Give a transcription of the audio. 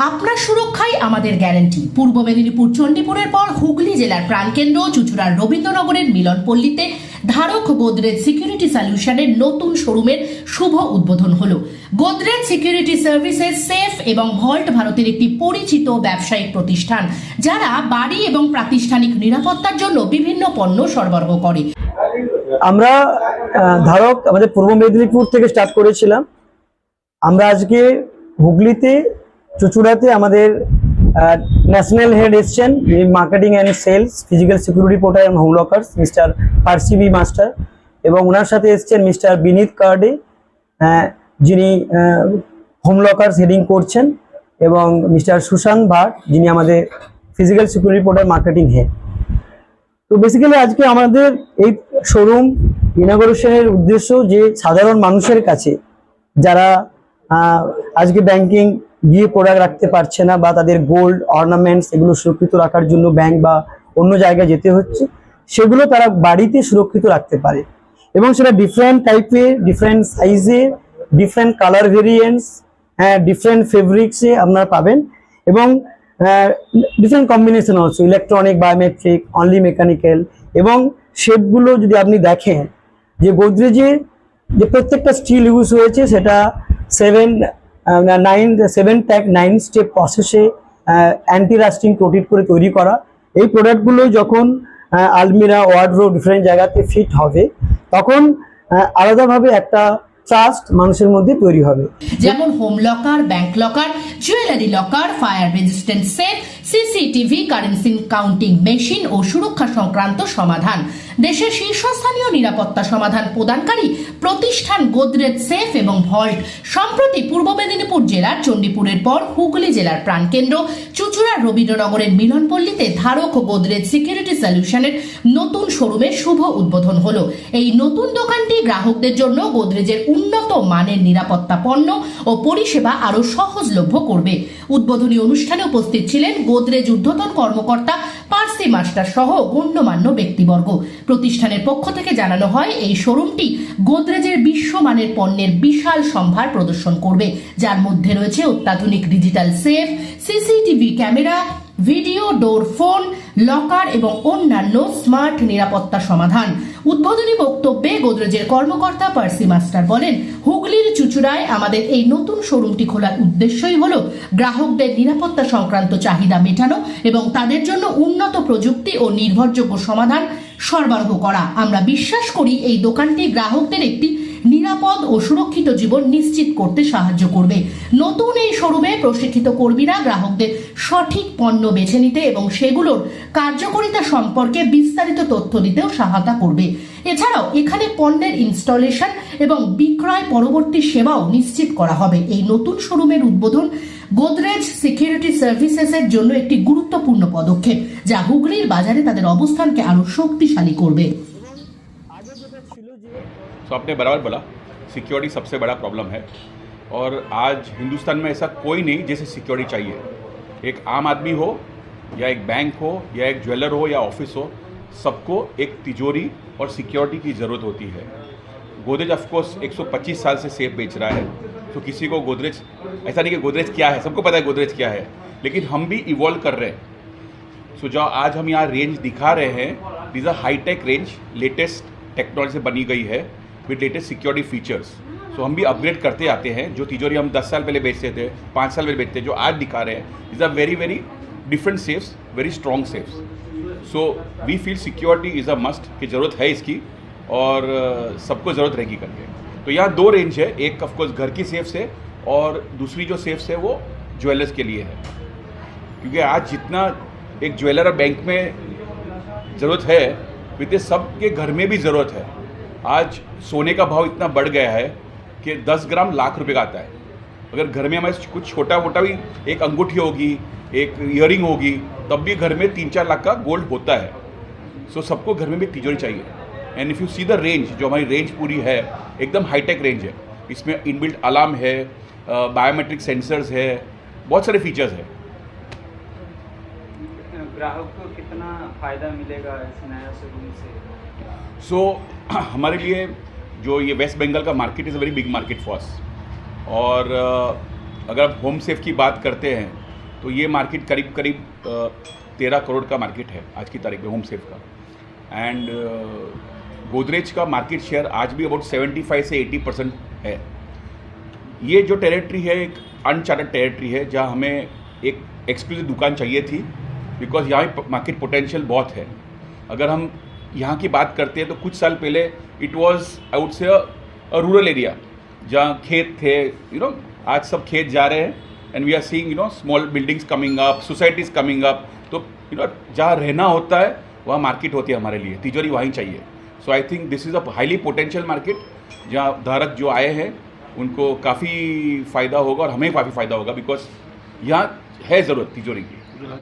আপনার সুরক্ষাই আমাদের গ্যারান্টি। পূর্ব মেদিনীপুর চণ্ডীপুরের পর হুগলি জেলার প্রাণকেন্দ্র চুঁচুড়ার রবীন্দ্রনগরের মিলনপল্লীতে ধারক গোদরেজ সিকিউরিটি সলিউশনের নতুন শোরুমের শুভ উদ্বোধন হলো। গোদরেজ সিকিউরিটি সার্ভিসেস সেফ এবং ভল্ট ভারতের একটি পরিচিত ব্যবসায়িক প্রতিষ্ঠান, যারা বাড়ি এবং প্রাতিষ্ঠানিক নিরাপত্তার জন্য বিভিন্ন পণ্য সরবরাহ করে। আমরা ধারক আমাদের পূর্ব মেদিনীপুর থেকে স্টার্ট করেছিলাম। আমরা আজকে হুগলিতে চুঁচুড়াতে আমাদের ন্যাশনাল হেড এসছেন marketing and sales physical security portal এবং home lockers mister Percy B Master, এবং ওনার সাথে এসছেন মিস্টার বিনীত কার্ডে, যিনি হোম লকার্স হেডিং করছেন, এবং মিস্টার সুশান্ত ভাট, যিনি আমাদের physical security portal marketing head. তো বেসিক্যালি আজকে আমাদের এই শোরুম ইনগরেশনের উদ্দেশ্য যে সাধারণ মানুষের কাছে যারা আজকে ব্যাংকিং গিয়ে প্রোডাক্ট রাখতে পারছে না, বা তাদের গোল্ড অর্নামেন্টস এগুলো সুরক্ষিত রাখার জন্য ব্যাংক বা অন্য জায়গায় যেতে হচ্ছে, সেগুলো তারা বাড়িতে সুরক্ষিত রাখতে পারে। এবং সেটা ডিফারেন্ট টাইপের, ডিফারেন্ট সাইজে, ডিফারেন্ট কালার ভেরিয়েন্টস, ডিফারেন্ট ফেব্রিক্সে আপনারা পাবেন, এবং ডিফারেন্ট কম্বিনেশন হচ্ছে ইলেকট্রনিক, বায়োমেট্রিক, অনলি মেকানিক্যাল। এবং শেপগুলো যদি আপনি দেখেন যে গোদরেজের যে প্রত্যেকটা স্টিল ইউজ হয়েছে, সেটা 7 স্টেপ প্রসেসে অ্যান্টি রাস্টিং কোটেড করে তৈরি করা। এই প্রোডাক্টগুলো যখন আলমিরা, ওয়ার্ডরোব ডিফারেন্ট জায়গাতে ফিট হবে, তখন আলাদাভাবে একটা ট্রাস্ট মানুষের মধ্যে তৈরি হবে। যেমন home locker, bank locker, jewellery locker, fire resistant safe, CCTV, currency counting machine ও সুরক্ষা সংক্রান্ত সমাধান। দেশের শীর্ষস্থানীয় নিরাপত্তা সমাধান প্রদানকারী প্রতিষ্ঠান গোদরেজ সেফ এবং ভল্ট সম্প্রতি পূর্ব মেদিনীপুর জেলার চণ্ডীপুরের পর হুগলি জেলার প্রাণকেন্দ্র চুঁচুড়ার রবীন্দ্রনগরের মিলনপল্লীতে ধারক গোদরেজ সিকিউরিটি সলিউশনের নতুন শোরুমের শুভ উদ্বোধন হলো। এই নতুন দোকানটি গ্রাহকদের জন্য গোদরেজের উন্নত মানের নিরাপত্তা পণ্য ও পরিষেবা আরো সহজলভ্য করবে। উদ্বোধনী অনুষ্ঠানে উপস্থিত ছিলেন গোদরেজ ঊর্ধ্বতন কর্মকর্তা পার্সি মাস্টার সহ গণ্যমান্য ব্যক্তিবর্গ। প্রতিষ্ঠানের পক্ষ থেকে জানানো হয়, এই শোরুমটি গোদরেজের বিশ্বমানের পণ্যের বিশাল সম্ভার প্রদর্শন করবে, যার মধ্যে রয়েছে অত্যাধুনিক digital safe, CCTV camera, video door, phone locker এবং অন্যান্য স্মার্ট নিরাপত্তা সমাধান। উদ্বোধনী বক্তব্যে গোদরেজের কর্মকর্তা পার্সি মাস্টার বলেন, হুগলির চুঁচুড়ায় আমাদের এই নতুন শোরুমটি খোলার উদ্দেশ্যই হলো গ্রাহকদের নিরাপত্তা সংক্রান্ত চাহিদা মেটানো এবং তাদের জন্য উন্নত প্রযুক্তি ও নির্ভরযোগ্য সমাধান সরবরাহ করা। আমরা বিশ্বাস করি এই দোকানটি গ্রাহকদের একটি নিরাপদ ও সুরক্ষিত জীবন নিশ্চিত করতে সাহায্য করবে। নতুন এই শোরুমে প্রশিক্ষিত কর্মীরা গ্রাহকদের সঠিক পণ্য বেছে নিতে এবং সেগুলোর কার্যকারিতা সম্পর্কে বিস্তারিত তথ্য দিতেও সহায়তা করবে। এছাড়াও এখানে পণ্যের ইনস্টলেশন এবং বিক্রয় পরবর্তী সেবাও নিশ্চিত করা হবে। এই নতুন শোরুমের উদ্বোধন গোদরেজ সিকিউরিটি সার্ভিসেসের জন্য একটি গুরুত্বপূর্ণ পদক্ষেপ, যা হুগলির বাজারে তাদের অবস্থানকে আরো শক্তিশালী করবে। तो आपने बराबर बोला, सिक्योरिटी सबसे बड़ा प्रॉब्लम है और आज हिंदुस्तान में ऐसा कोई नहीं जैसे सिक्योरिटी चाहिए। एक आम आदमी हो या एक बैंक हो या एक ज्वेलर हो या ऑफिस हो, सबको एक तिजोरी और सिक्योरिटी की ज़रूरत होती है। गोदरेज ऑफकोर्स 125 साल से सेफ बेच रहा है, तो किसी को गोदरेज, ऐसा नहीं कि गोदरेज क्या है, सबको पता है गोदरेज क्या है, लेकिन हम भी इवॉल्व कर रहे हैं। सो जो आज हम यहाँ रेंज दिखा रहे हैं, this a hitech range, latest technology से बनी गई है with latest security features. So हम भी अपग्रेड करते आते हैं। जो तिजोरी हम 10 साल पहले बेचते थे, 5 साल पहले बेचते थे, जो आज दिखा रहे हैं, is a very very different safes, very strong safes. So we feel security is a must, की ज़रूरत है इसकी और सबको ज़रूरत रहेगी करके। तो यहाँ दो रेंज है, एक ऑफकोर्स घर की सेफ्स है और दूसरी जो सेफ्स है वो ज्वेलर्स के लिए है, क्योंकि आज जितना एक ज्वेलर और बैंक में ज़रूरत है, वित्तीय सबके घर में भी ज़रूरत है। आज सोने का भाव इतना बढ़ गया है कि 10 ग्राम लाख रुपए का आता है। अगर घर में हमारे कुछ छोटा मोटा भी एक अंगूठी होगी, एक ईयरिंग होगी, तब भी घर में 3-4 लाख का गोल्ड होता है। सो सबको घर में भी तिजोरी चाहिए। And if you see the range, जो हमारी रेंज पूरी है एकदम हाईटेक रेंज है। इसमें इनबिल्ट अलार्म है, बायोमेट्रिक सेंसर्स है, बहुत सारे फीचर्स है। ग्राहक को कितना फ़ायदा मिलेगा इस नया शोरूम से? सो हमारे लिए जो ये वेस्ट बंगाल का market is a very big market for us, और अगर आप होम सेफ की बात करते हैं तो ये मार्केट करीब करीब 13 करोड़ का मार्केट है आज की तारीख में होम सेफ का। एंड गोदरेज का मार्केट शेयर आज भी अबाउट 75 से 80% है। ये जो टेरिटरी है एक अनचार्टेड टेरिटरी है जहाँ हमें एक एक्सक्लूसिव दुकान चाहिए थी, बिकॉज यहाँ मार्केट पोटेंशियल बहुत है। अगर हम यहाँ की बात करते हैं तो कुछ साल पहले it was I would say a rural area जहाँ खेत थे, आज सब खेत जा रहे हैं and we are seeing small buildings coming up, societies coming up. तो जहाँ रहना होता है वहाँ मार्केट होती है हमारे लिए, तिजोरी वहीं चाहिए। So I think this is a highly potential market जहाँ धारक जो आए हैं उनको काफ़ी फ़ायदा होगा और हमें काफ़ी फ़ायदा होगा, बिकॉज यहाँ है ज़रूरत तिजोरी की।